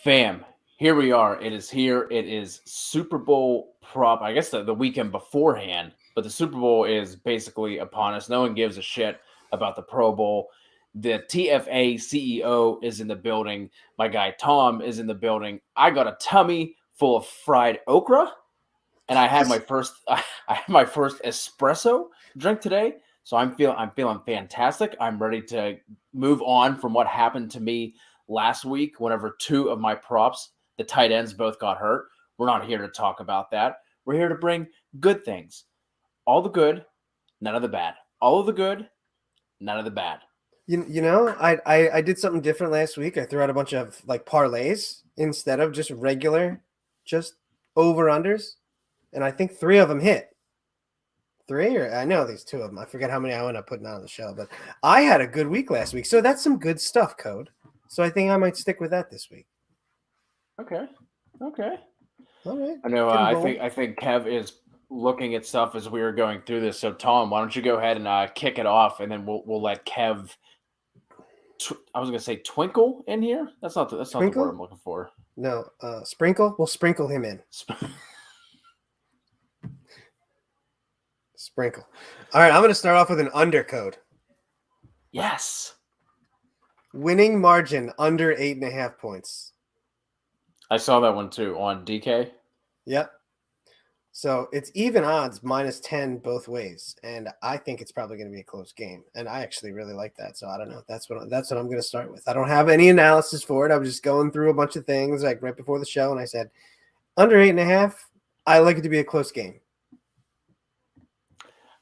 Fam, here we are. It is here. It is Super Bowl prop. I guess the weekend beforehand, but the Super Bowl is basically upon us. No one gives a shit about the Pro Bowl. The TFA CEO is in the building. My guy Tom is in the building. I got a tummy full of fried okra, and I had my first espresso drink today. So I'm feeling fantastic. I'm ready to move on from what happened to me last week whenever two of my props, the tight ends, both got hurt. We're not here to talk about that. We're here to bring good things. All the good, none of the bad. All of the good, none of the bad. I did something different last week. I threw out a bunch of like parlays instead of just regular, just over-unders. And I think 3 of them hit. 3, or I know there's 2 of them. I forget how many I ended up putting on the show, but I had a good week last week. So that's some good stuff, Code. So I think I might stick with that this week. Okay. All right. I know. I think Kev is looking at stuff as we were going through this. So Tom, why don't you go ahead and kick it off, and then we'll let Kev. I was gonna say twinkle in here. That's not the word I'm looking for. No, sprinkle. We'll sprinkle him in. Sprinkle. All right, I'm going to start off with an undercode. Yes. Winning margin under 8.5 points. I saw that one too on DK. Yep. So it's even odds -10 both ways, and I think it's probably going to be a close game. And I actually really like that. So I don't know. That's what I'm going to start with. I don't have any analysis for it. I was just going through a bunch of things like right before the show, and I said under 8.5. I like it to be a close game.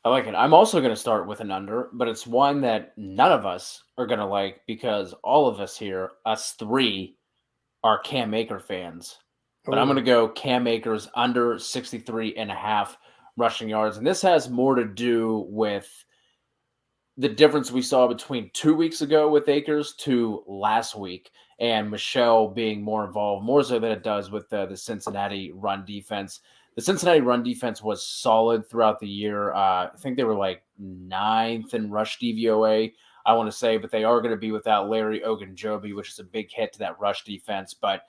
I like it. I'm also going to start with an under, but it's one that none of us are going to like because all of us here, us 3, are Cam Akers fans. But I'm going to go Cam Akers under 63.5 rushing yards. And this has more to do with the difference we saw between 2 weeks ago with Akers to last week, and Michelle being more involved, more so than it does with the Cincinnati run defense. The Cincinnati run defense was solid throughout the year. I think they were like 9th in rush DVOA, I want to say, but they are going to be without Larry Ogunjobi, which is a big hit to that rush defense. But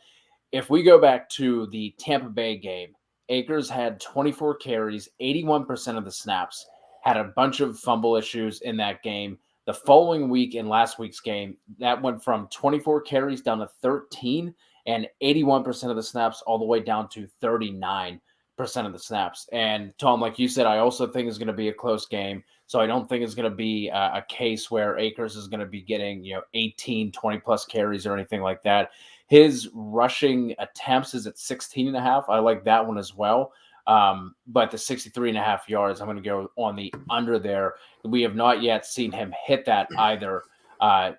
if we go back to the Tampa Bay game, Akers had 24 carries, 81% of the snaps, had a bunch of fumble issues in that game. The following week in last week's game, that went from 24 carries down to 13 and 81% of the snaps all the way down to 39% of the snaps. And Tom, like you said, I also think it's going to be a close game. So I don't think it's going to be a case where Akers is going to be getting, 18, 20 plus carries or anything like that. His rushing attempts is at 16.5. I like that one as well. But the 63.5 yards, I'm going to go on the under there. We have not yet seen him hit that either.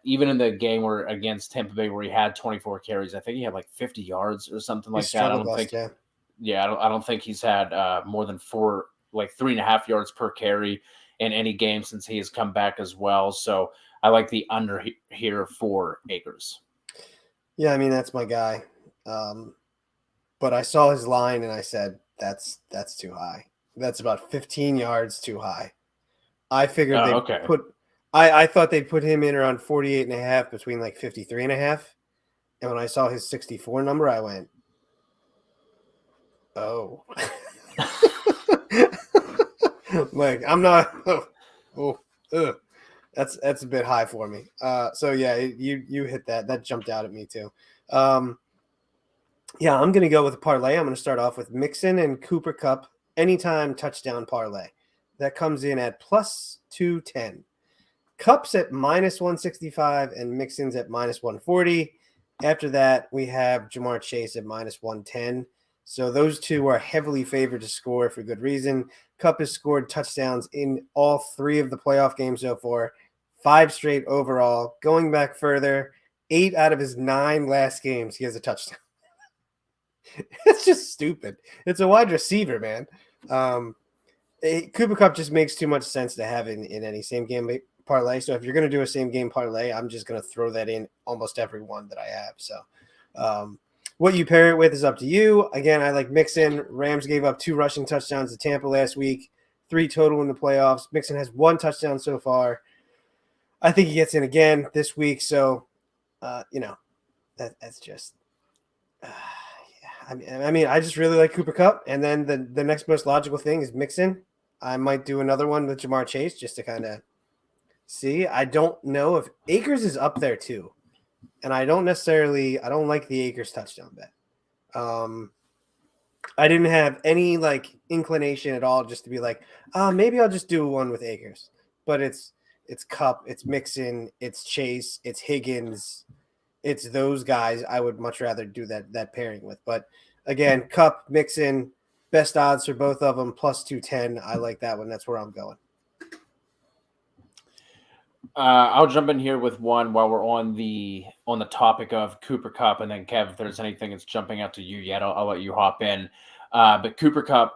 Even in the game against Tampa Bay where he had 24 carries, I think he had like 50 yards or something like that. I don't think he's had more than 3.5 yards per carry in any game since he has come back as well. So I like the under here for Akers. Yeah, I mean, that's my guy. But I saw his line and I said, that's too high. That's about 15 yards too high. I figured I thought they'd put him in around 48.5 between like 53.5. And when I saw his 64 number, I went, oh. Like, I'm not. That's a bit high for me. So yeah, you hit that. That jumped out at me too. Yeah, I'm gonna go with a parlay. I'm gonna start off with Mixon and Cooper Kupp anytime touchdown parlay. That comes in at +210. Kupp's at -165 and Mixon's at -140. After that, we have Jamar Chase at -110. So those two are heavily favored to score for good reason. Kupp has scored touchdowns in all 3 of the playoff games so far, 5 straight overall. Going back further, 8 out of his 9 last games, he has a touchdown. It's just stupid. It's a wide receiver, man. Cooper Kupp just makes too much sense to have in any same game parlay. So if you're going to do a same game parlay, I'm just going to throw that in almost every one that I have. So what you pair it with is up to you. Again, I like Mixon. Rams gave up 2 rushing touchdowns to Tampa last week, 3 total in the playoffs. Mixon has 1 touchdown so far. I think he gets in again this week. So, that's just I mean, I just really like Cooper Kupp, and then the next most logical thing is Mixon. I might do another one with Jamar Chase just to kind of see. I don't know if Akers is up there too, and I don't like the Akers touchdown bet. I didn't have any like inclination at all just to be like, maybe I'll just do one with Akers, but it's Kupp, it's Mixon, it's Chase, it's Higgins. It's those guys I would much rather do that pairing with. But again, Kupp, Mixon, best odds for both of them, plus 210. I like that one. That's where I'm going. I'll jump in here with one while we're on the topic of Cooper Kupp, and then Kev, if there's anything that's jumping out to you yet, I'll let you hop in. But Cooper Kupp,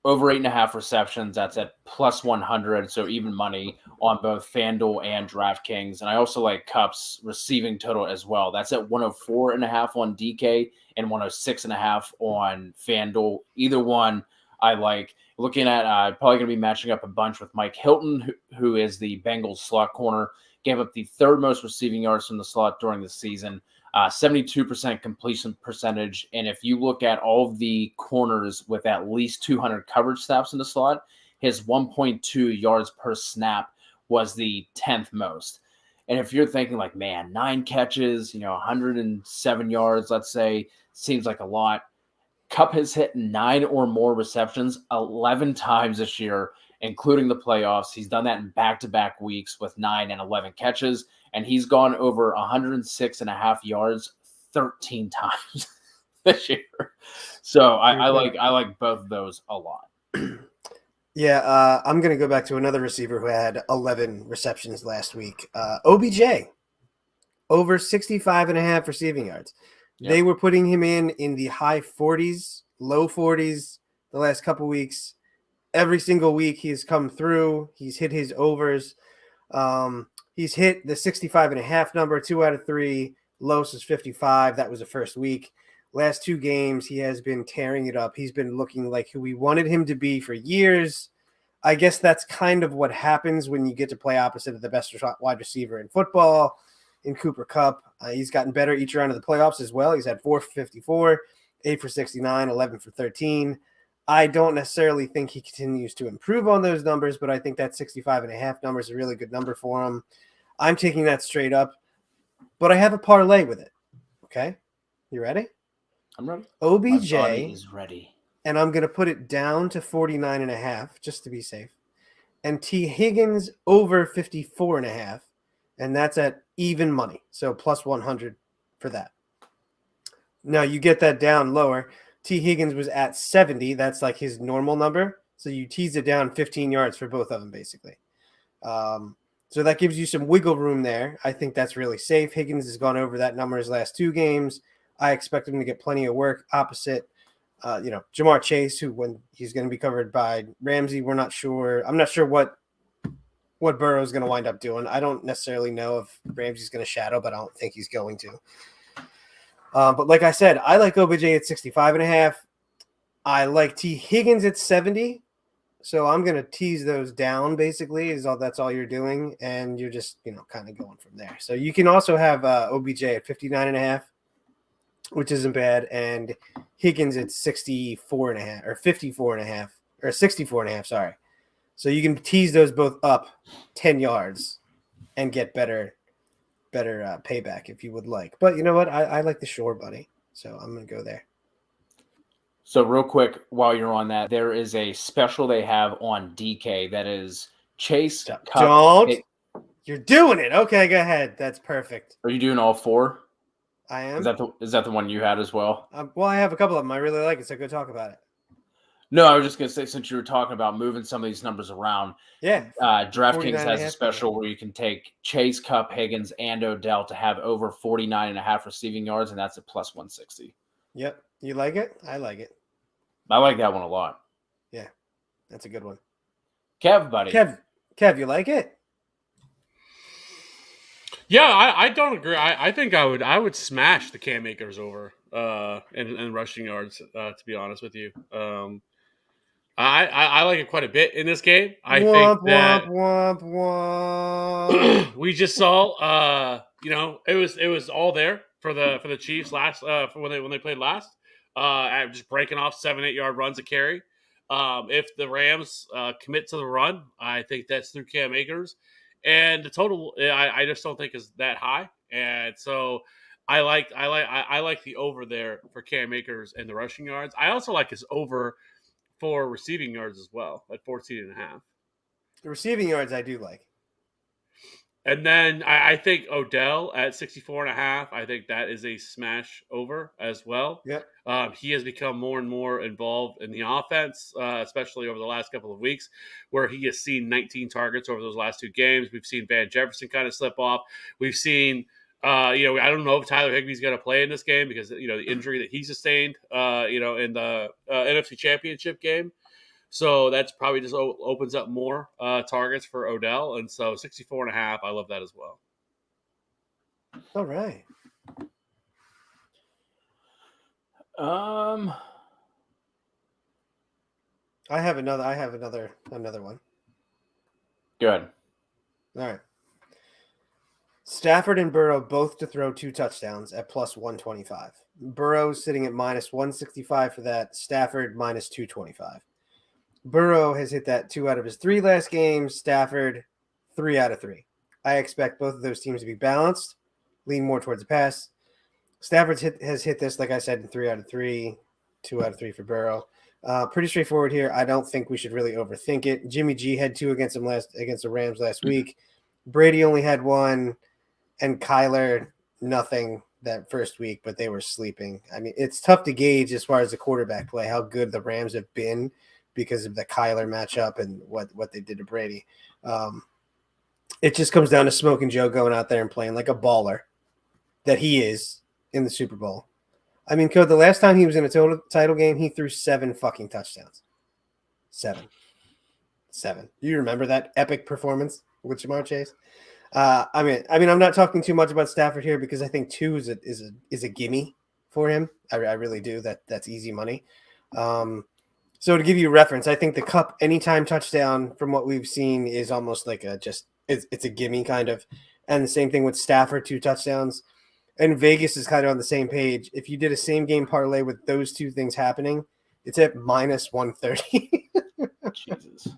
over 8.5 receptions, that's at plus 100, so even money on both FanDuel and DraftKings. And I also like Kupp's receiving total as well. That's at 104.5 on DK and 106.5 on FanDuel. Either one I like. Looking at probably going to be matching up a bunch with Mike Hilton, who is the Bengals slot corner. Gave up the third most receiving yards from the slot during the season. 72% completion percentage. And if you look at all of the corners with at least 200 coverage snaps in the slot, his 1.2 yards per snap was the 10th most. And if you're thinking like, man, 9 catches, 107 yards, let's say, seems like a lot. Kupp has hit 9 or more receptions 11 times this year, including the playoffs. He's done that in back-to-back weeks with 9 and 11 catches, and he's gone over 106.5 yards 13 times this year. So I like both of those a lot. Yeah, I'm going to go back to another receiver who had 11 receptions last week. OBJ, over 65.5 receiving yards. Yep. They were putting him in the high 40s, low 40s the last couple weeks. Every single week he's come through. He's hit his overs. He's hit the 65.5 number 2 out of 3. Lowest was 55. That was the first week. Last 2 games, he has been tearing it up. He's been looking like who we wanted him to be for years. I guess that's kind of what happens when you get to play opposite of the best wide receiver in football, in Cooper Kupp. He's gotten better each round of the playoffs as well. He's had 4 for 54, 8 for 69, 11 for 13. I don't necessarily think he continues to improve on those numbers, but I think that 65.5 number is a really good number for him. I'm taking that straight up, but I have a parlay with it. Okay? You ready? I'm ready. OBJ My body is ready. And I'm going to put it down to 49.5 just to be safe. And T. Higgins over 54.5, and that's at even money. So plus 100 for that. Now you get that down lower. T. Higgins was at 70. That's like his normal number. So you tease it down 15 yards for both of them, basically. So that gives you some wiggle room there. I think that's really safe. Higgins has gone over that number his last 2 games. I expect him to get plenty of work opposite, Jamar Chase, who when he's going to be covered by Ramsey, we're not sure. I'm not sure what Burrow's going to wind up doing. I don't necessarily know if Ramsey's going to shadow, but I don't think he's going to. But like I said, I like OBJ at 65.5. I like T. Higgins at 70. So I'm going to tease those down, basically, that's all you're doing. And you're just, kind of going from there. So you can also have OBJ at 59.5, which isn't bad. And Higgins at 64.5 or 54.5 or 64.5, sorry. So you can tease those both up 10 yards and get better payback if you would like. But you know what? I like the shore, buddy. So I'm going to go there. So real quick, while you're on that, there is a special they have on DK that is Chase. You're doing it. Okay, go ahead. That's perfect. Are you doing all 4? I am. Is that the one you had as well? Well, I have a couple of them. I really like it, so go talk about it. No, I was just going to say, since you were talking about moving some of these numbers around, DraftKings has a special where you can take Chase, Kupp, Higgins, and Odell to have over 49.5 receiving yards, and that's at plus 160. Yep. You like it? I like it. I like that one a lot. Yeah, that's a good one. Kev, buddy. Kev, you like it? Yeah, I don't agree. I think I would smash the Cam Akers over in rushing yards, to be honest with you. I like it quite a bit in this game. I think that we just saw, it was all there. for the Chiefs last for when they played last. At just breaking off 7-8 yard runs a carry. If the Rams commit to the run, I think that's through Cam Akers, and the total I just don't think is that high, and so I like the over there for Cam Akers and the rushing yards. I also like his over for receiving yards as well at 14.5. The receiving yards I do like. And then I think Odell at 64.5. I think that is a smash over as well. Yep. He has become more and more involved in the offense, especially over the last couple of weeks, where he has seen 19 targets over those last 2 games. We've seen Van Jefferson kind of slip off. We've seen, I don't know if Tyler Higbee's going to play in this game because, the injury that he sustained, in the NFC Championship game. So that's probably just opens up more targets for Odell. And so 64.5, I love that as well. All right. I have another one. Good. All right. Stafford and Burrow both to throw 2 touchdowns at plus 125. Burrow's sitting at minus 165 for that. Stafford minus 225. Burrow has hit that 2 out of his 3 last games. Stafford, 3 out of 3. I expect both of those teams to be balanced, lean more towards the pass. Stafford has hit this, like I said, in 3 out of 3, 2 out of 3 for Burrow. Pretty straightforward here. I don't think we should really overthink it. Jimmy G had 2 against the Rams last week. Brady only had 1, and Kyler nothing that first week, but they were sleeping. I mean, it's tough to gauge as far as the quarterback play how good the Rams have been, because of the Kyler matchup and what they did to Brady. It just comes down to Smoke and Joe going out there and playing like a baller that he is in the Super Bowl. I mean, Code, the last time he was in a title game, he threw 7 fucking touchdowns. 7. You remember that epic performance with Jamar Chase? I mean, I'm not talking too much about Stafford here because I think 2 is a gimme for him. I really do. That's easy money. So to give you a reference, I think the Cup anytime touchdown from what we've seen is almost like it's a gimme kind of. And the same thing with Stafford, 2 touchdowns. And Vegas is kind of on the same page. If you did a same game parlay with those 2 things happening, it's at minus 130. Jesus.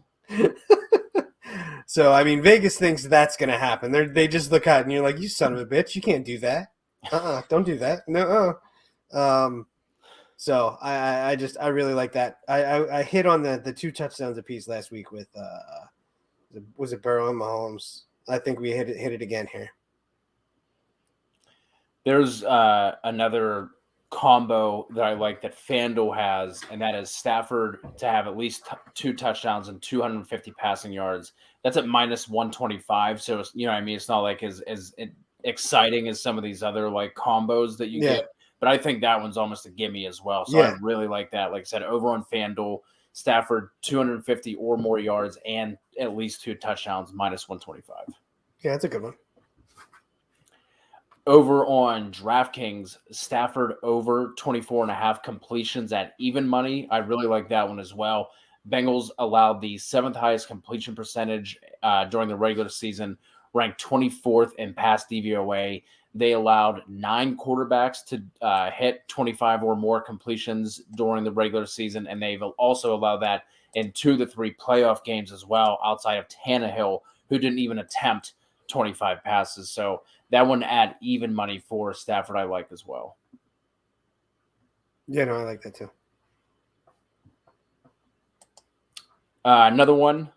So, I mean, Vegas thinks that's going to happen. They just look at it and you're like, you son of a bitch, you can't do that. Don't do that. No. So I really like that. I hit on the 2 touchdowns apiece last week with was it Burrow and Mahomes? I think we hit it again here. There's another combo that I like that FanDuel has, and that is Stafford to have at least 2 touchdowns and 250 passing yards. That's at minus 125. So it's, what I mean, it's not like as exciting as some of these other like combos that you get. But I think that one's almost a gimme as well. So I really like that. Like I said, over on FanDuel, Stafford 250 or more yards and at least 2 touchdowns, minus 125. Yeah, that's a good one. Over on DraftKings, Stafford over 24.5 completions at even money. I really like that one as well. Bengals allowed the 7th highest completion percentage during the regular season, ranked 24th in pass DVOA. They allowed 9 quarterbacks to hit 25 or more completions during the regular season, and they've also allowed that in 2 of the 3 playoff games as well, outside of Tannehill, who didn't even attempt 25 passes. So that one at even money for Stafford I like as well. Yeah, no, I like that too. Another one,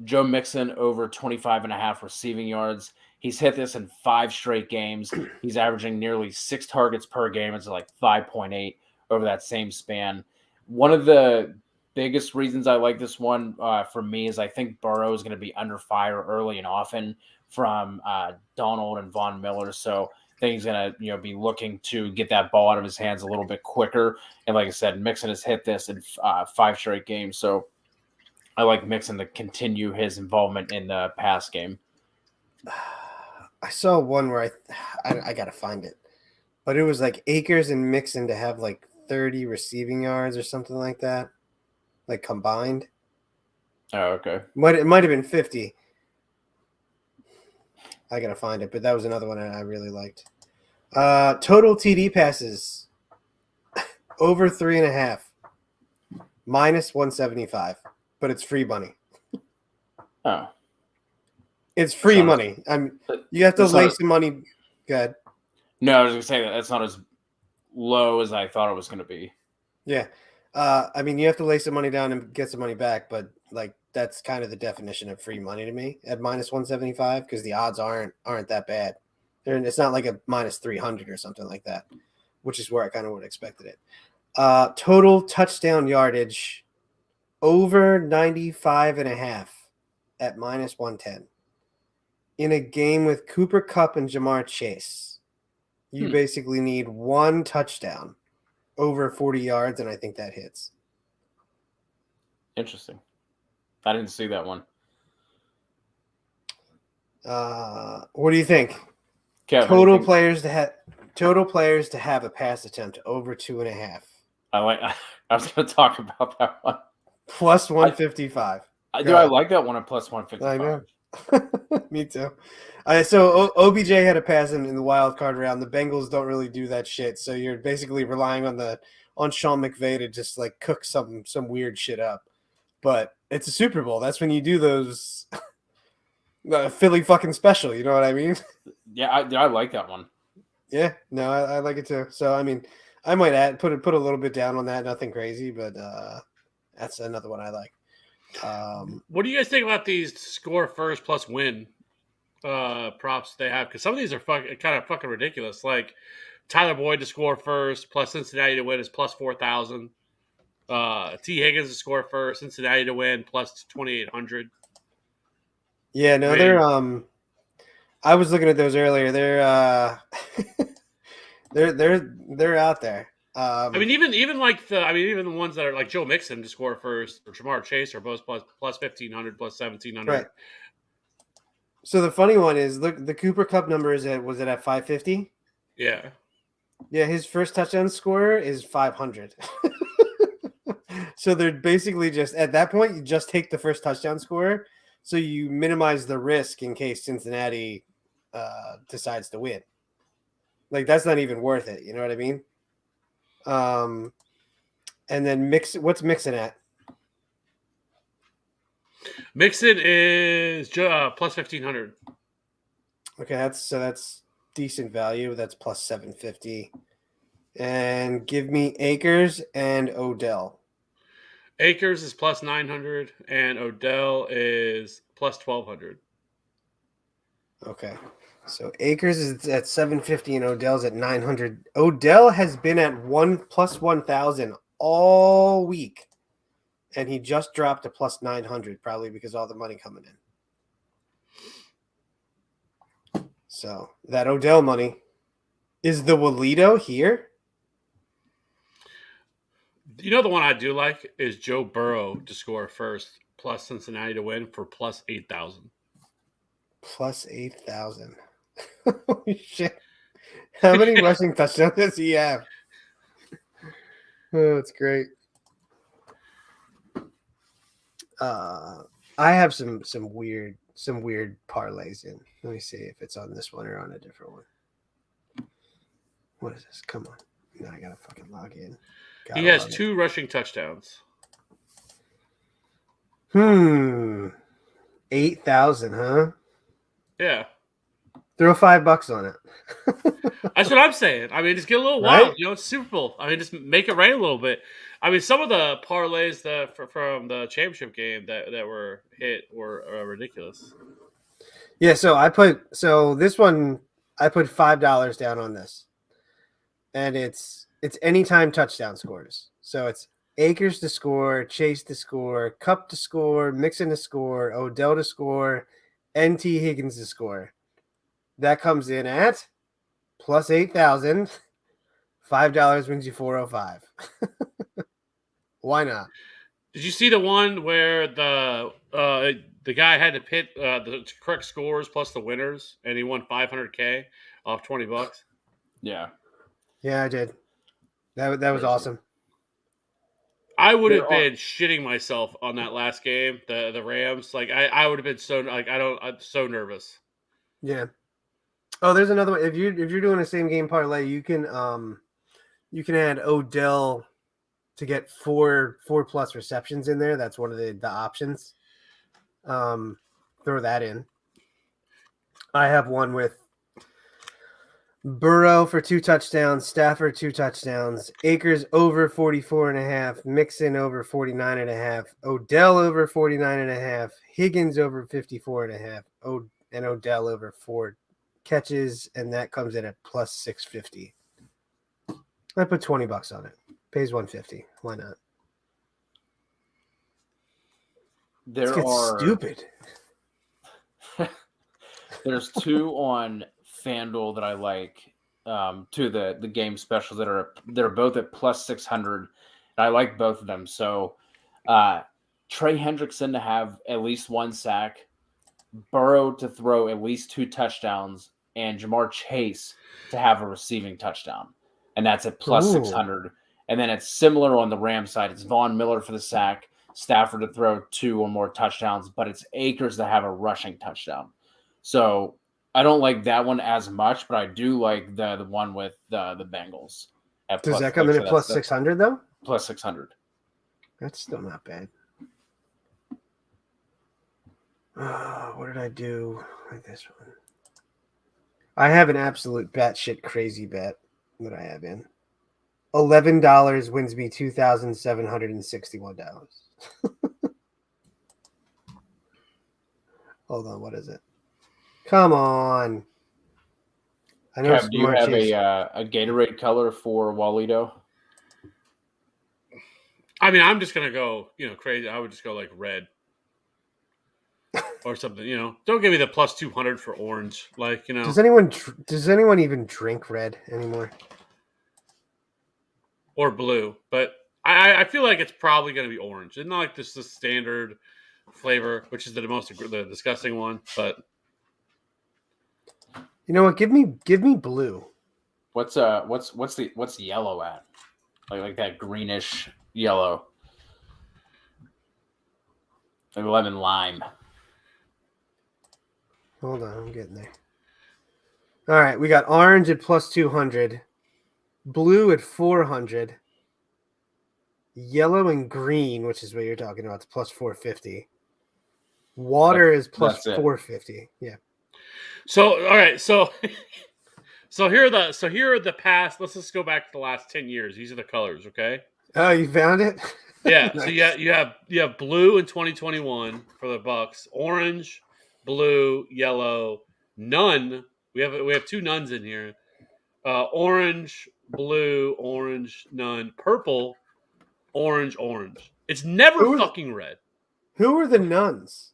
Joe Mixon over 25.5 receiving yards. He's hit this in 5 straight games. He's averaging nearly 6 targets per game. It's like 5.8 over that same span. One of the biggest reasons I like this one for me is I think Burrow is going to be under fire early and often from Donald and Von Miller. So I think he's going to be looking to get that ball out of his hands a little bit quicker. And like I said, Mixon has hit this in 5 straight games. So I like Mixon to continue his involvement in the pass game. I saw one where I got to find it, but it was like Akers and Mixon to have like 30 receiving yards or something like that, like combined. Oh, okay. It might have been 50. I got to find it, but that was another one I really liked. Total TD passes over 3.5, minus 175, but it's free money. Oh, It's free money. You have to lay some money. Good. No, I was gonna say that's not as low as I thought it was gonna be. Yeah. You have to lay some money down and get some money back, but like that's kind of the definition of free money to me at minus 175 because the odds aren't that bad. It's not like a minus 300 or something like that, which is where I kind of would have expected it. Total touchdown yardage over 95.5 at minus 110 in a game with Cooper Kupp and Jamar Chase. You basically need one touchdown over 40 yards, and I think that hits. Interesting. I didn't see that one. What do you think? Kev, total players to have a pass attempt over 2.5. I was going to talk about that one. Plus 155. I like that one at plus 155. I know. Me too. So OBJ had a pass in the wild card round. The Bengals don't really do that shit. So you're basically relying on Sean McVay to just like cook some weird shit up. But it's a Super Bowl. That's when you do those Philly fucking special. You know what I mean? Yeah, I like that one. Yeah, no, I like it too. So I mean, I might put a little bit down on that. Nothing crazy, but that's another one I like. What do you guys think about these score first plus win props they have? Because some of these are kind of fucking ridiculous. Like Tyler Boyd to score first plus Cincinnati to win is plus 4,000. T. Higgins to score first, Cincinnati to win plus 2,800. Yeah, no, they're I was looking at those earlier. They're they're out there. Even the ones that are like Joe Mixon to score first or Jamar Chase are both plus 1,500, plus 1,700. Right. So the funny one is, look, the Cooper Kupp number was it at 550? Yeah. Yeah, his first touchdown score is 500. So they're basically just at that point you just take the first touchdown score, so you minimize the risk in case Cincinnati decides to win. Like that's not even worth it. You know what I mean? And then what's Mixon at? Mixon is plus 1,500. Okay, that's decent value. That's plus 750. And give me Akers and Odell. Akers is plus 900 and Odell is plus 1,200. Okay. So Akers is at 750 and Odell's at 900. Odell has been at plus 1,000 all week. And he just dropped to plus 900, probably because all the money coming in. So that Odell money. Is the Walito here? You know the one I do like is Joe Burrow to score first, plus Cincinnati to win for plus 8,000. Plus 8,000. Holy shit. How many rushing touchdowns does he have? Oh, that's great. I have some weird parlays in. Let me see if it's on this one or on a different one. What is this? Come on. Now I gotta fucking log in. He has 2 rushing touchdowns. 8,000, huh? Yeah. Throw $5 on it. That's what I'm saying. I mean, just get a little wild. You know, it's Super Bowl. I mean, just make it rain a little bit. I mean, some of the parlays from the championship game that were hit were ridiculous. Yeah, so this one I put $5 down on this, and it's anytime touchdown scores. So it's Akers to score, Chase to score, Kupp to score, Mixon to score, Odell to score, and T. Higgins to score. That comes in at plus 8,000. $5 wins you 405. Why not? Did you see the one where the guy had to pit the correct scores plus the winners, and he won $500K off $20? Yeah. Yeah, I did. That was awesome. I would have been shitting myself on that last game, the Rams. Like I would have been so I'm so nervous. Yeah. Oh, there's another one. If you're doing a same game parlay, you can add Odell to get four plus receptions in there. That's one of the options. Throw that in. I have one with Burrow for 2 touchdowns, Stafford 2 touchdowns, Akers over 44.5, Mixon over 49.5, Odell over 49.5, Higgins over 54.5, and Odell over 4 catches, and that comes in at plus 650. I put $20 on it. Pays 150. Why not? There It's are stupid. There's 2 on FanDuel that I like. 2 of the game specials they're both at plus 600. And I like both of them. So Trey Hendrickson to have at least 1 sack, Burrow to throw at least 2 touchdowns, and Jamar Chase to have a receiving touchdown. And that's at plus 600. And then it's similar on the Rams side. It's Von Miller for the sack, Stafford to throw 2 or more touchdowns, but it's Akers to have a rushing touchdown. So I don't like that one as much, but I do like the one with the Bengals. Does that come in at plus 600 though? Plus 600. That's still not bad. What did I do with this one? I have an absolute batshit crazy bet that I have in. $11 wins me $2,761. Hold on, what is it? Come on. I know. Kev, do you have a Gatorade color for Walito? I mean, I'm just gonna go, crazy. I would just go like red or something. Don't give me the plus 200 for orange. Does anyone even drink red anymore? Or blue, but I feel like it's probably gonna be orange. It's not like this the standard flavor, which is the disgusting one, but. You know what? Give me blue. What's yellow at? Like that greenish yellow. Like lemon lime. Hold on, I'm getting there. All right, we got orange at plus 200, blue at 400, yellow and green, which is what you're talking about, it's plus 450. Water is plus 450. Yeah. So all right, so here are the past. Let's just go back to the last 10 years. These are the colors, okay? Oh, you found it? Yeah. Nice. So you have blue in 2021 for the Bucks, orange, blue, yellow, none. We have 2 nuns in here. Orange, blue, orange, none, purple, orange, orange. It's never fucking red. Who are the nuns?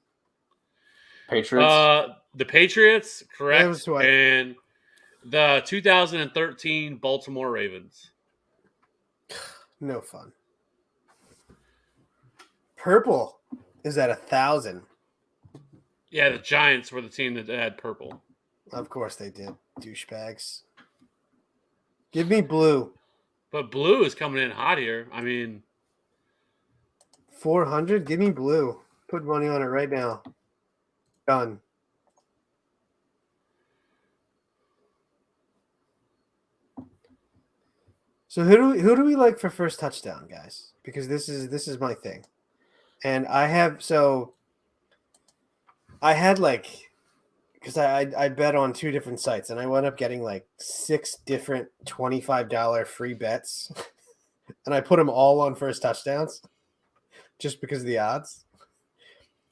Patriots? The Patriots, correct. And the 2013 Baltimore Ravens. No fun. Purple is at 1,000. Yeah, the Giants were the team that had purple. Of course they did. Douchebags. Give me blue. But blue is coming in hot here. I mean, 400? Give me blue. Put money on it right now. Done. So who do we like for first touchdown, guys? Because this is my thing. And I had because I bet on 2 different sites and I wound up getting like 6 different $25 free bets. And I put them all on first touchdowns just because of the odds.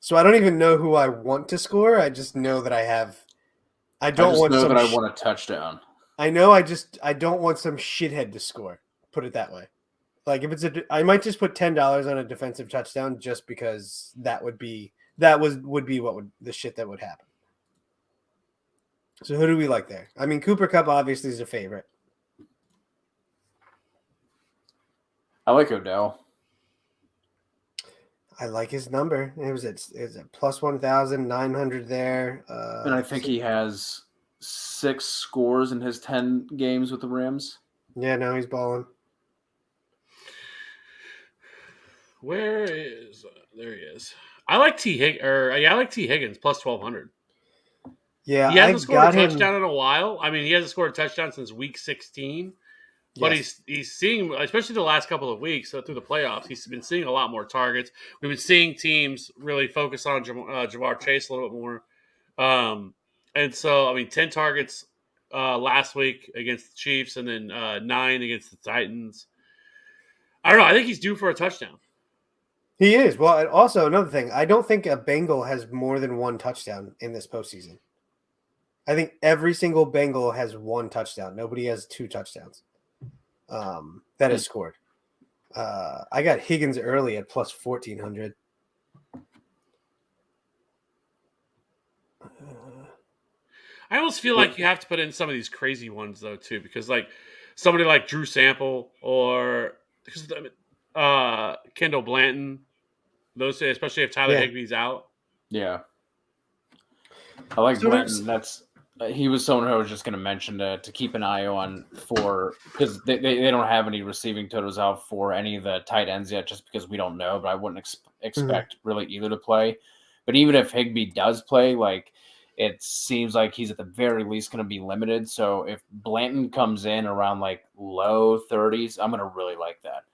So I don't even know who I want to score. I just know that I don't want a touchdown. I know I don't want some shithead to score. Put it that way. Like if I might just put $10 on a defensive touchdown just because would be the shit that would happen. So who do we like there? I mean, Cooper Kupp obviously is a favorite. I like Odell. I like his number. It was at plus 1,900 there. And I think he has 6 scores in his 10 games with the Rams. Yeah, no, he's balling. Where is there he is? I like T Higgins plus 1,200. Yeah, He I hasn't scored a got touchdown him. in a while. I mean, he hasn't scored a touchdown since week 16. But Yes. he's seeing, especially the last couple of weeks through the playoffs, he's been seeing a lot more targets. We've been seeing teams really focus on Jamar Chase a little bit more. And so, I mean, 10 targets last week against the Chiefs, and then 9 against the Titans. I don't know. I think he's due for a touchdown. He is. Well, and also another thing, I don't think a Bengal has more than one touchdown in this postseason. I think every single Bengal has one touchdown. Nobody has 2 touchdowns that is scored. I got Higgins early at plus 1,400. I almost feel like you have to put in some of these crazy ones though too, because like somebody like Drew Sample or Kendall Blanton, those especially if Tyler Higbee's out. Yeah, I like Blanton. That's he was someone who I was just going to mention to keep an eye on for, because they don't have any receiving totals out for any of the tight ends yet, just because we don't know. But I wouldn't expect really either to play. But even if Higbee does play, like, it seems like he's at the very least going to be limited. So if Blanton comes in around like low 30s, I'm going to really like that.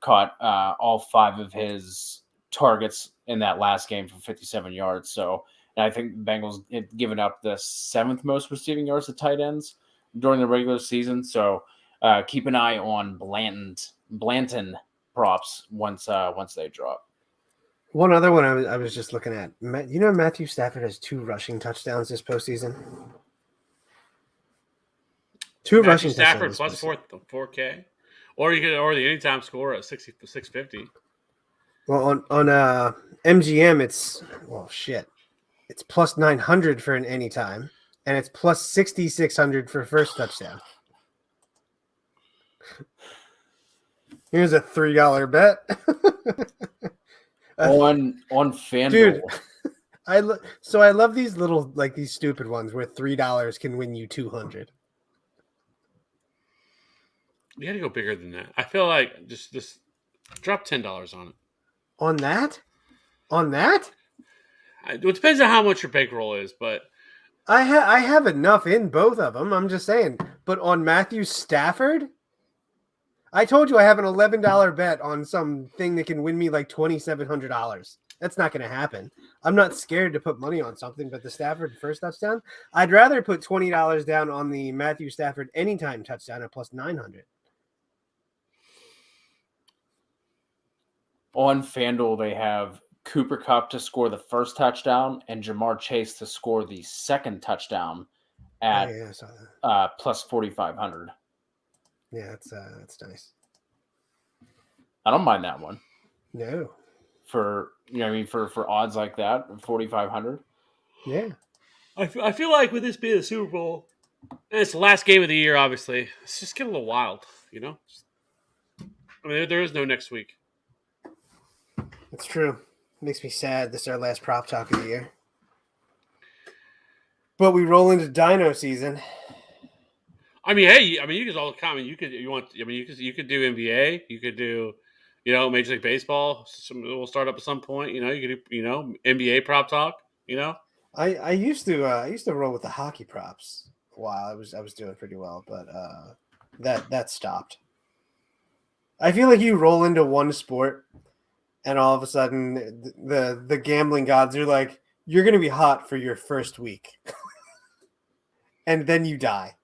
Caught all 5 of his targets in that last game for 57 yards. So, and I think the Bengals had given up the 7th most receiving yards to tight ends during the regular season. So keep an eye on Blanton props once they drop. One other one I was just looking at. You know, Matthew Stafford has 2 rushing touchdowns this postseason. 2 rushing Stafford touchdowns. Plus 4K, or you could, or the anytime score at 650. Well, on MGM, it's it's plus 900 for an anytime, and it's plus 6,600 for first touchdown. Here's a $3 bet. on FanDuel. Dude, I love these little, like, these stupid ones where $3 can win you 200. You got to go bigger than that. I feel like just drop $10 on it. On that? On that? It depends on how much your bankroll is, but I have enough in both of them. I'm just saying. But on Matthew Stafford, I told you I have an $11 bet on something that can win me like $2,700. That's not going to happen. I'm not scared to put money on something, but the Stafford first touchdown, I'd rather put $20 down on the Matthew Stafford anytime touchdown at plus 900. On FanDuel, they have Cooper Kupp to score the first touchdown and Jamar Chase to score the second touchdown at plus 4,500. Yeah, that's nice. I don't mind that one. No. For odds like that, 4,500. Yeah. I feel like with this being the Super Bowl, and it's the last game of the year, obviously, it's just getting a little wild, you know? I mean, there is no next week. That's true. Makes me sad. This is our last prop talk of the year. But we roll into Dino season. I mean, hey, you could all comment. You could do NBA. You could do, Major League Baseball. We'll start up at some point. You could do, NBA prop talk. I used to roll with the hockey props a while. I was doing pretty well, but that stopped. I feel like you roll into one sport, and all of a sudden the gambling gods are like, you're going to be hot for your first week, and then you die.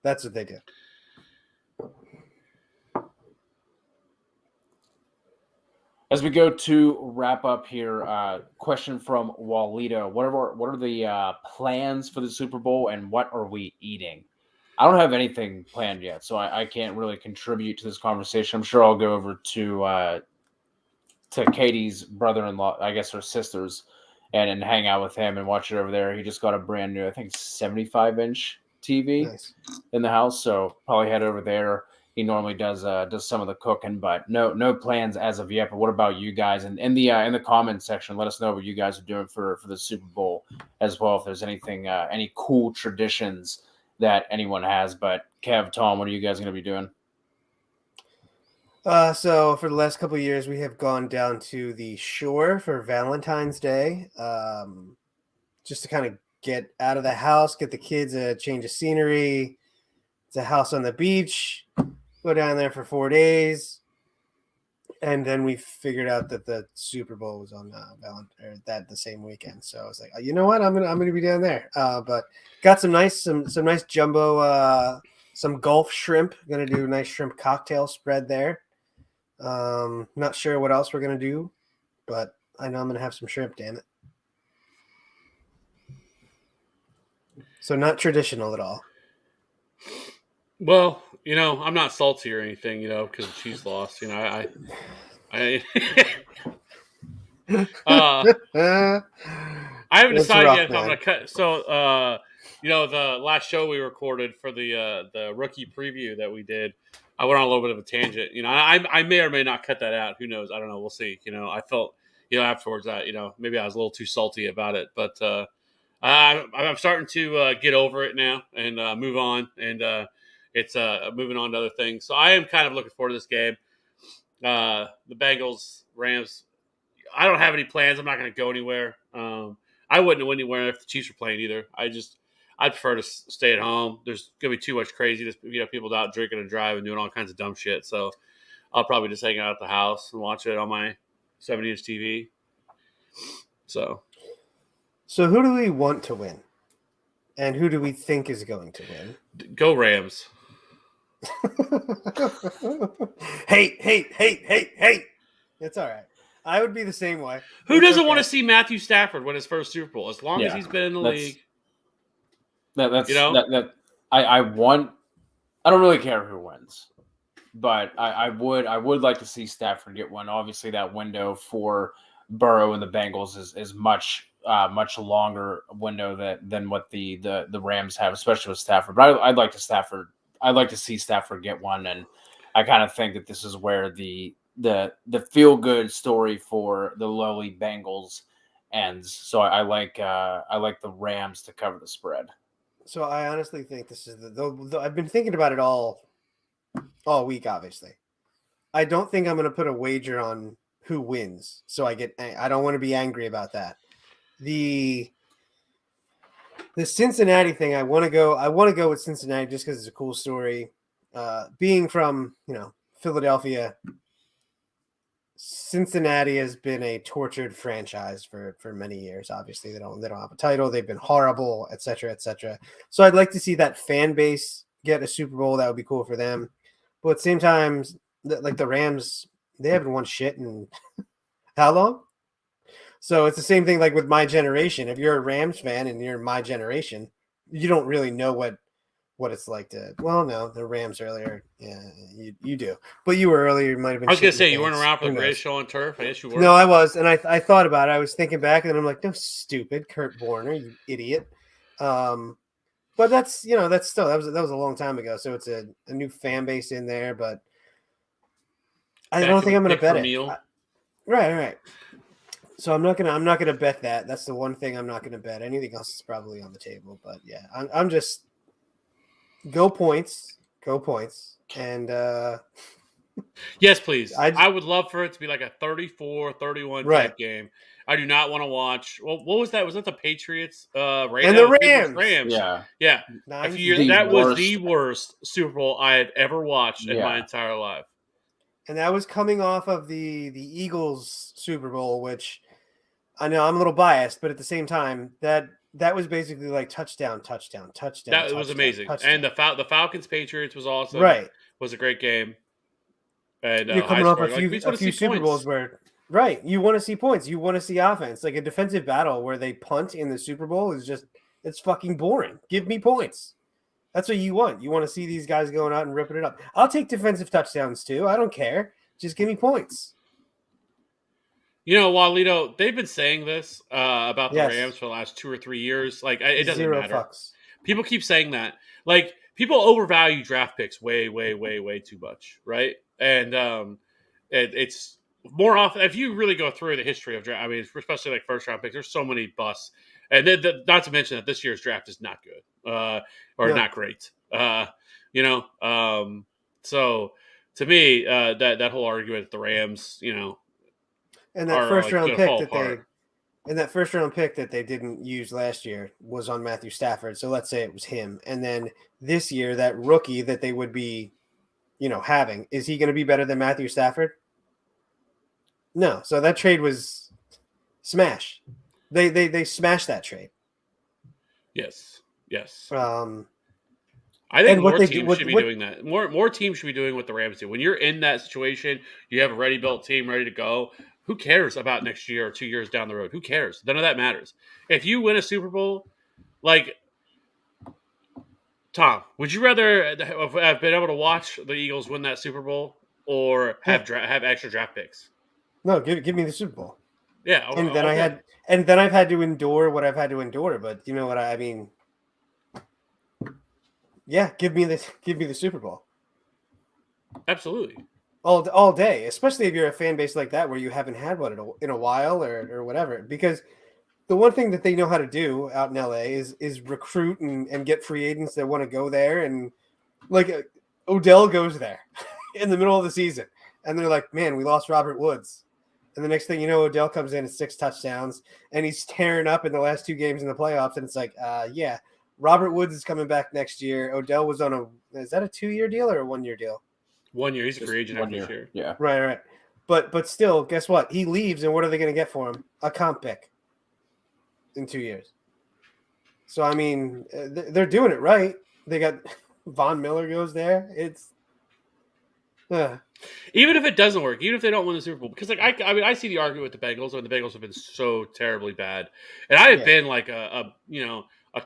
That's what they do. As we go to wrap up here, question from Walito. What are the plans for the Super Bowl, and what are we eating? I don't have anything planned yet, so I can't really contribute to this conversation. I'm sure I'll go over to Katie's brother-in-law, I guess her sister's, and hang out with him and watch it over there. He just got a brand new, I think, 75-inch TV in the house, so probably head over there. He normally does some of the cooking, but no plans as of yet. But what about you guys? And in the comments section, let us know what you guys are doing for the Super Bowl as well. If there's anything, any cool traditions that anyone has. But Kev, Tom, what are you guys going to be doing? So for the last couple of years, we have gone down to the shore for Valentine's Day, just to kind of get out of the house, get the kids a change of scenery. It's a house on the beach. Go down there for 4 days. And then we figured out that the Super Bowl was on the same weekend. So I was like, you know what? I'm gonna be down there. But got some nice jumbo some Gulf shrimp. Gonna do a nice shrimp cocktail spread there. Not sure what else we're gonna do, but I know I'm gonna have some shrimp. Damn it! So not traditional at all. Well, I'm not salty or anything, because the Chiefs lost. I I haven't decided yet if I'm going to cut. So, the last show we recorded for the rookie preview that we did, I went on a little bit of a tangent. I may or may not cut that out. Who knows? I don't know. We'll see. I felt, afterwards that, maybe I was a little too salty about it. But I'm starting to get over it now and move on. And it's moving on to other things. So I am kind of looking forward to this game. The Bengals, Rams. I don't have any plans. I'm not going to go anywhere. I wouldn't go anywhere if the Chiefs were playing either. I'd prefer to stay at home. There's going to be too much craziness. People out drinking and driving, doing all kinds of dumb shit. So I'll probably just hang out at the house and watch it on my 70-inch TV. So who do we want to win? And who do we think is going to win? Go Rams. Hey. It's all right. I would be the same way. Who doesn't want to see Matthew Stafford win his first Super Bowl? As long as he's been in the league. I want. I don't really care who wins, but I would like to see Stafford get one. Obviously, that window for Burrow and the Bengals is much longer window than what the Rams have, especially with Stafford. But I'd like to see Stafford get one, and I kind of think that this is where the feel good story for the lowly Bengals ends. So I like the Rams to cover the spread. So I honestly think this is I've been thinking about it all week. Obviously, I don't think I'm going to put a wager on who wins. So I don't want to be angry about that. The Cincinnati thing, I want to go with Cincinnati just because it's a cool story. Being from Philadelphia, Cincinnati has been a tortured franchise for many years. Obviously, they don't have a title. They've been horrible, et cetera, et cetera. So I'd like to see that fan base get a Super Bowl. That would be cool for them. But at the same time, like the Rams, they haven't won shit in how long? So it's the same thing like with my generation. If you're a Rams fan and you're my generation, you don't really know what it's like to. Well, no, the Rams earlier, yeah, you do. But you were earlier. You might have been. I was gonna say you weren't around for the greatest show on turf. I guess you were. No, I was, and I thought about it. I was thinking back, and I'm like, no, stupid Kurt Warner, you idiot. But that's still that was a long time ago. So it's a new fan base in there, but I don't think I'm going to bet it. Right. So I'm not gonna bet that. That's the one thing I'm not going to bet. Anything else is probably on the table. But yeah, I'm just go points, and yes, please. I would love for it to be like a 34-31 type game. I do not want to watch. Well, what was that? Was that the Patriots? Rams. And the Rams. Yeah. That was the worst Super Bowl I had ever watched in my entire life. And that was coming off of the Eagles Super Bowl, which I know I'm a little biased, but at the same time, that was basically like touchdown. That was amazing. Touchdown. And the Falcons Patriots was awesome. Right. Was a great game. And you're coming off a few Super Bowls where you want to see points, you want to see offense. Like a defensive battle where they punt in the Super Bowl it's fucking boring. Give me points. That's what you want. You want to see these guys going out and ripping it up. I'll take defensive touchdowns too. I don't care. Just give me points. Walito, they've been saying this about the Rams for the last 2 or 3 years. Like, it doesn't matter. Fucks. People keep saying that. Like, people overvalue draft picks way, way, way, way too much, right? And it's more often, if you really go through the history of draft, I mean, especially like first-round picks, there's so many busts. And then, not to mention that this year's draft is not good or not great. So to me, that whole argument that the Rams, and that first round pick And that first round pick that they didn't use last year was on Matthew Stafford. So let's say it was him. And then this year, that rookie that they would be, having, is he going to be better than Matthew Stafford? No. So that trade was smash. They smashed that trade. Yes. And I think what more they teams do- should be what- doing that. More teams should be doing what the Rams do. When you're in that situation, you have a ready built team ready to go. Who cares about next year or 2 years down the road? Who cares? None of that matters. If you win a Super Bowl, like Tom, would you rather have been able to watch the Eagles win that Super Bowl or have extra draft picks? No, give me the Super Bowl. Yeah, And then okay. I've had to endure what I've had to endure. But you know what I mean? Yeah, give me the Super Bowl Absolutely. all day, especially if you're a fan base like that where you haven't had one in a while or whatever. Because the one thing that they know how to do out in LA is recruit and get free agents that want to go there. And like Odell goes there in the middle of the season, and they're like, "Man, we lost Robert Woods." And the next thing you know, Odell comes in at 6 touchdowns, and he's tearing up in the last 2 games in the playoffs. And it's like, yeah, Robert Woods is coming back next year. Odell was on is that a 2-year deal or a 1-year deal? 1 year. He's a Just free agent one after this year. Yeah. Right. But still, guess what? He leaves, and what are they going to get for him? A comp pick in 2 years. So, I mean, they're doing it right. They got Von Miller goes there. It's even if it doesn't work, even if they don't win the Super Bowl, because like I see the argument with the Bengals, and the Bengals have been so terribly bad, and I have been like a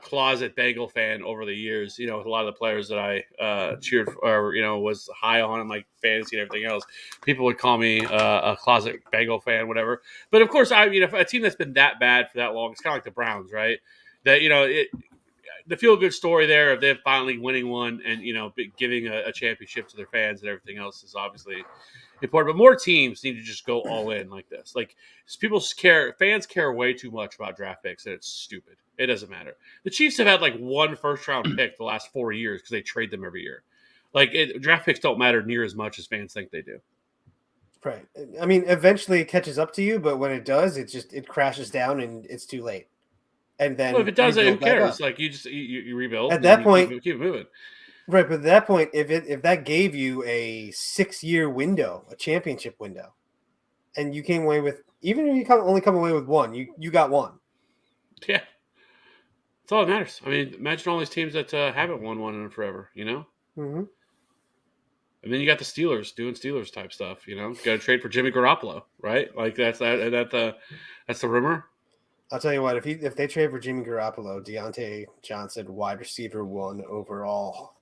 closet Bengal fan over the years. With a lot of the players that I cheered or was high on in like fantasy and everything else, people would call me a closet Bengal fan, whatever. But of course, if a team that's been that bad for that long, it's kind of like the Browns, right? That the feel-good story there of them finally winning one and giving a championship to their fans and everything else is obviously important. But more teams need to just go all in like this. Like fans care way too much about draft picks, and it's stupid. It doesn't matter. The Chiefs have had like 1 first-round pick the last 4 years because they trade them every year. Like draft picks don't matter near as much as fans think they do. right. I mean, eventually it catches up to you, but when it does, it crashes down and it's too late. And then Well, if it does, who cares? up. Like you rebuild At that and point, keep moving. Right, but at that point, if that gave you a 6-year window, a championship window, and you came away with, even if you only come away with one, you got one. Yeah, that's all that matters. I mean, imagine all these teams that haven't won one in forever. Mm-hmm. And then you got the Steelers doing Steelers type stuff. Got to trade for Jimmy Garoppolo, right? Like that's the rumor. I'll tell you what, if they trade for Jimmy Garoppolo, Deontay Johnson, wide receiver 1 overall.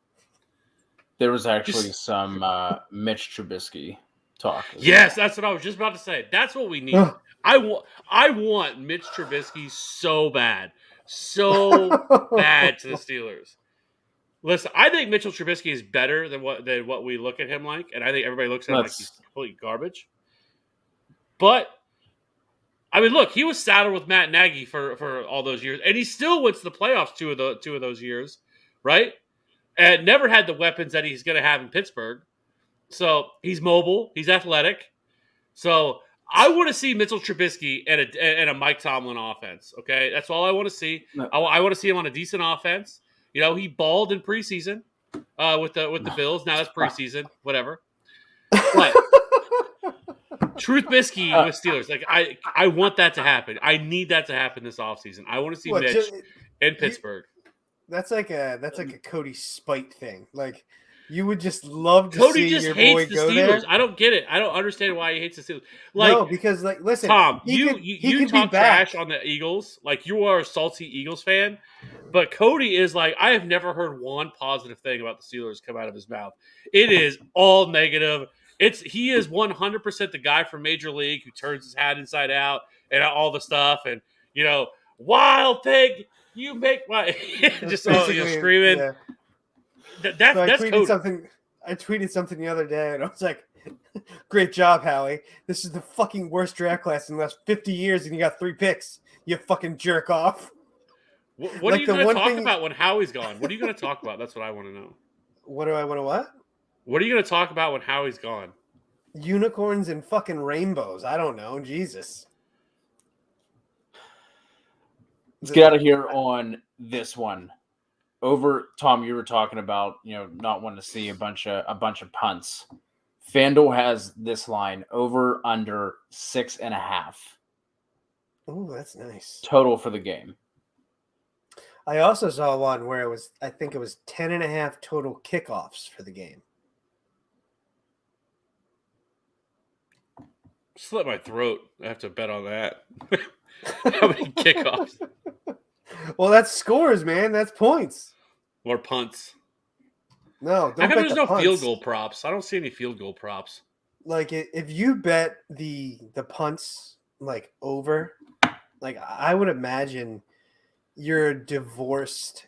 There was actually some Mitch Trubisky talk. Yes, that's what I was just about to say. That's what we need. I want Mitch Trubisky so bad to the Steelers. Listen, I think Mitchell Trubisky is better than what we look at him like, and I think everybody looks at him like he's complete garbage. But I mean, look, he was saddled with Matt Nagy for all those years, and he still went to the playoffs two of those years, right? And never had the weapons that he's going to have in Pittsburgh. So he's mobile, he's athletic. So I want to see Mitchell Trubisky and a Mike Tomlin offense. Okay, that's all I want to see. No. I want to see him on a decent offense. He balled in preseason with the Bills. Now that's preseason, whatever. But Trubisky with Steelers, like I want that to happen. I need that to happen this offseason. I want to see Mitch in Pittsburgh. That's like a Cody spite thing. Like you would just love to Cody see just your hates boy the go Steelers. there. I don't get it. I don't understand why he hates the Steelers. Like, No, because like listen, Tom, he you could talk be back. trash on the Eagles. Like you are a salty Eagles fan, but Cody is like, I have never heard one positive thing about the Steelers come out of his mouth. It is all negative. He is 100% the guy from Major League who turns his hat inside out and all the stuff, and wild pig, you make my just screaming. Yeah. That's Cody. I tweeted something the other day, and I was like, "Great job, Howie. This is the fucking worst draft class in the last 50 years, and you got 3 picks. You fucking jerk off." What are you going to talk about when Howie's gone? What are you going to talk about? That's what I want to know. What do I want to what? What are you going to talk about when Howie's gone? Unicorns and fucking rainbows. I don't know. Jesus. Let's get out of here on this one. Over, Tom, you were talking about, not wanting to see a bunch of punts. FanDuel has this line over under 6.5. Oh, that's nice. Total for the game. I also saw one where I think it was 10.5 total kickoffs for the game. Slit my throat. I have to bet on that. How many kickoffs? Well, that's scores, man. That's points. Or punts. No, How don't come bet there's the no punts. field goal props? I don't see any field goal props. Like if you bet the punts like over, like I would imagine you're divorced.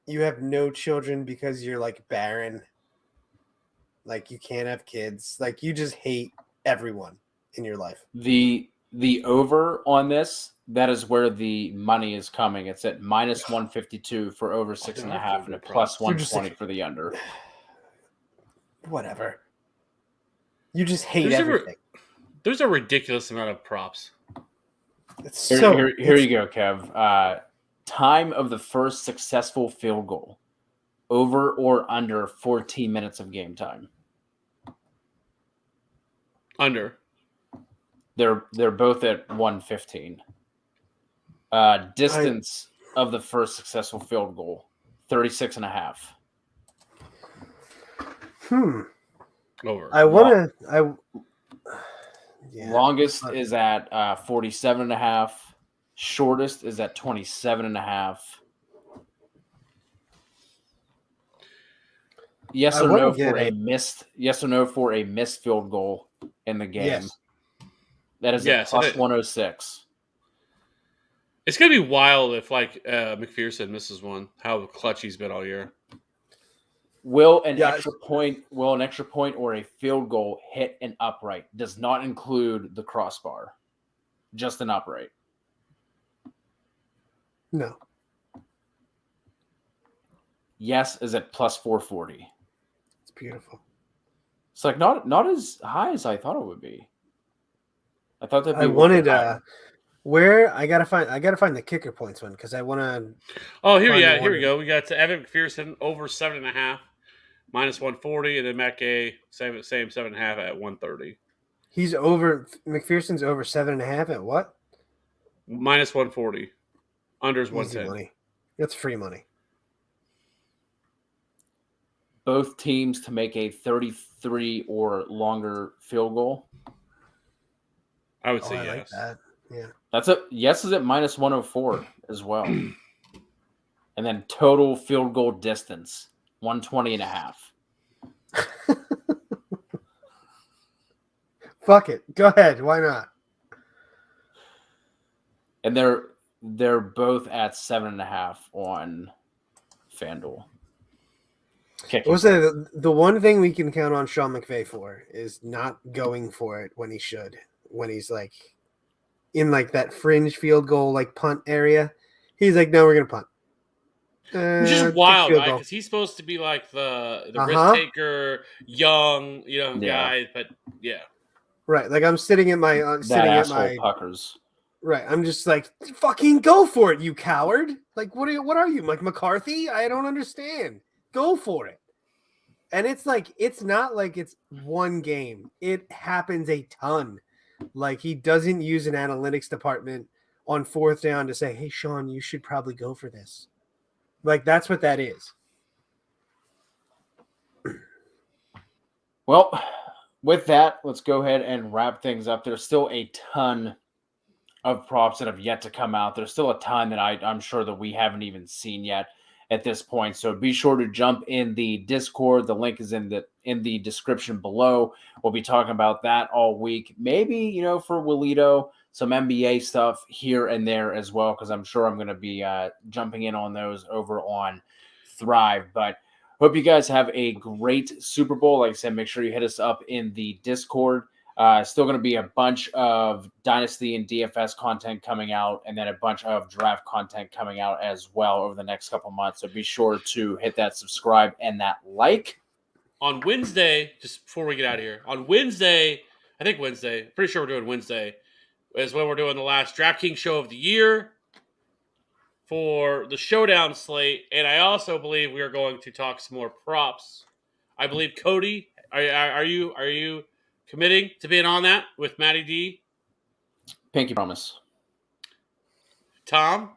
You have no children because you're like barren. Like you can't have kids. Like you just hate everyone in your life. The over on this, that is where the money is coming. It's at minus 152 for over 6.5 and a plus 120 for the under. Whatever. You just hate everything. There's a ridiculous amount of props. Here you go, Kev. Time of the first successful field goal. Over or under 14 minutes of game time. Under. They're both at 115. Distance of the first successful field goal, 36.5. Over. Longest is at 47.5. Shortest is at 27.5. Yes or no for a missed field goal in the game. Yes. That is at plus 106. It's gonna be wild if McPherson misses one. How clutch he's been all year. Will an extra point or a field goal hit an upright? Does not include the crossbar. Just an upright. No. Yes is at plus 440. It's beautiful. It's like not as high as I thought it would be. I thought that I wanted where I gotta find the kicker points one because I want to. Oh, here we go. We got Evan McPherson over 7.5, minus 140, and then Matt Gay same 7.5 at 130. He's over. McPherson's over 7.5 at what? Minus 140. Under's 110. Money. That's free money. Both teams to make a 33 or longer field goal. I would say yes. Like that. Yeah. Yes is at minus 104 as well. And then total field goal distance, 120.5. Fuck it. Go ahead. Why not? And they're both at 7.5 on FanDuel. I will say the one thing we can count on Sean McVay for is not going for it when he should. When he's like in like that fringe field goal like punt area, he's like, "No, we're gonna punt." Which is wild, right? Because he's supposed to be like the risk taker, young, guy. But yeah, right. Like I'm sitting at my puckers. Right. I'm just like, fucking go for it, you coward. Like, what are you, Mike McCarthy? I don't understand. Go for it. And it's like, it's not like it's one game. It happens a ton. Like, he doesn't use an analytics department on fourth down to say, hey, Sean, you should probably go for this. Like, that's what that is. Well, with that, let's go ahead and wrap things up. There's still a ton of props that have yet to come out. There's still a ton that I'm sure that we haven't even seen yet at this point. So be sure to jump in the Discord. The link is in the description below. We'll be talking about that all week. Maybe, for Walito, some NBA stuff here and there as well, because I'm sure I'm going to be jumping in on those over on Thrive. But hope you guys have a great Super Bowl. Like I said, make sure you hit us up in the Discord. Still going to be a bunch of Dynasty and DFS content coming out, and then a bunch of draft content coming out as well over the next couple months. So be sure to hit that subscribe and that like. On Wednesday, just before we get out of here, pretty sure we're doing Wednesday, is when we're doing the last DraftKings show of the year. for the showdown slate, and I also believe we are going to talk some more props. I believe Cody, are you committing to being on that with Matty D? Pinky promise. Tom?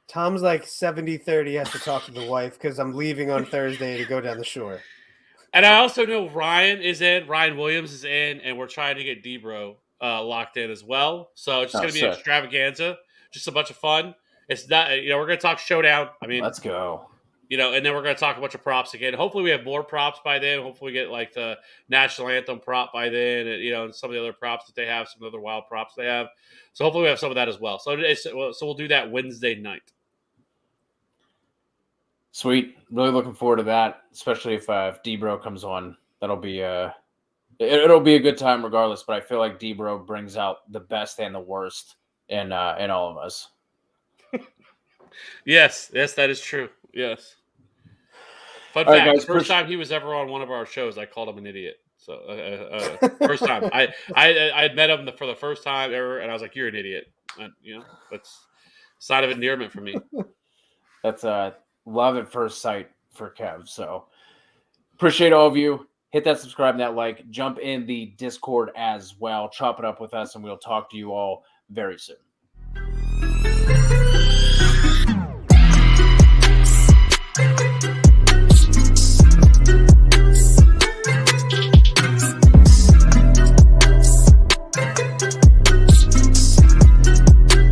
Tom's like 70-30 has to talk to the wife because I'm leaving on Thursday to go down the shore. And I also know Ryan is in. Ryan Williams is in, and we're trying to get Debro locked in as well. So it's just going to be an sick. extravaganza, just a bunch of fun. It's not, we're going to talk showdown. I mean, Let's go. And then we're going to talk a bunch of props again. Hopefully, we have more props by then. Hopefully, we get like the national anthem prop by then, and some of the other props that they have, some other wild props they have. So hopefully, we have some of that as well. So we'll do that Wednesday night. Sweet. Really looking forward to that, especially if Debro comes on. That'll be it'll be a good time regardless. But I feel like Debro brings out the best and the worst in all of us. Yes, that is true. Yes. Fun All fact: right, guys, first time he was ever on one of our shows, I called him an idiot. So first time I had met him for the first time ever, and I was like, "You're an idiot." And, that's a sign of endearment for me. That's love at first sight for Kev. So appreciate all of you. Hit that subscribe and that like. Jump in the Discord as well. Chop it up with us, and we'll talk to you all very soon.